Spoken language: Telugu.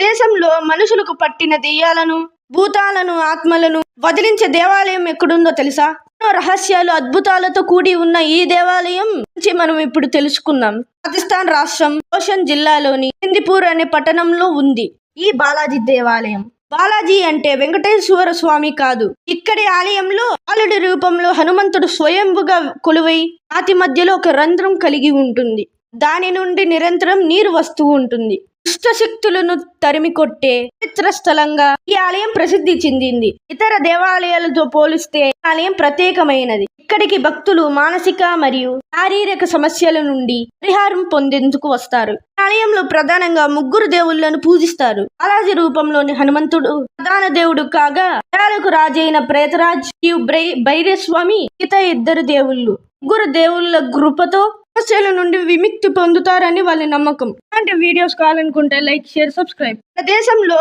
దేశంలో మనుషులకు పట్టిన దెయ్యాలను, భూతాలను, ఆత్మలను వదిలించే దేవాలయం ఎక్కడుందో తెలుసా? ఎన్నో రహస్యాలు, అద్భుతాలతో కూడి ఉన్న ఈ దేవాలయం గురించి మనం ఇప్పుడు తెలుసుకుందాం. రాజస్థాన్ రాష్ట్రం రోషన్ జిల్లాలోని హిందీపూర్ అనే పట్టణంలో ఉంది ఈ బాలాజీ దేవాలయం. బాలాజీ అంటే వెంకటేశ్వర స్వామి కాదు. ఇక్కడి ఆలయంలో బాలుడి రూపంలో హనుమంతుడు స్వయంభుగా కొలువై రాతి మధ్యలో ఒక రంధ్రం కలిగి ఉంటుంది. దాని నుండి నిరంతరం నీరు వస్తూ ఉంటుంది. దుష్ట శక్తులను తరిమి కొట్టే పవిత్ర స్థలంగా ఈ ఆలయం ప్రసిద్ధి చెందింది. ఇతర దేవాలయాలతో పోలిస్తే ఈ ఆలయం ప్రత్యేకమైనది. ఇక్కడికి భక్తులు మానసిక మరియు శారీరక సమస్యల నుండి పరిహారం పొందేందుకు వస్తారు. ఈ ఆలయంలో ప్రధానంగా ముగ్గురు దేవుళ్లను పూజిస్తారు. బాలాజీ రూపంలోని హనుమంతుడు ప్రధాన దేవుడు కాగా, దయాలకు రాజైన ప్రేతరాజ్ మరియు భైరస్వామి మిగతా ఇద్దరు దేవుళ్ళు. ముగ్గురు దేవుళ్ళ కృపతో సమస్యల నుండి విముక్తి పొందుతారని వాళ్ళ నమ్మకం. ఇలాంటి వీడియోస్ కావాలనుకుంటే లైక్, షేర్, సబ్స్క్రైబ్. దేశంలో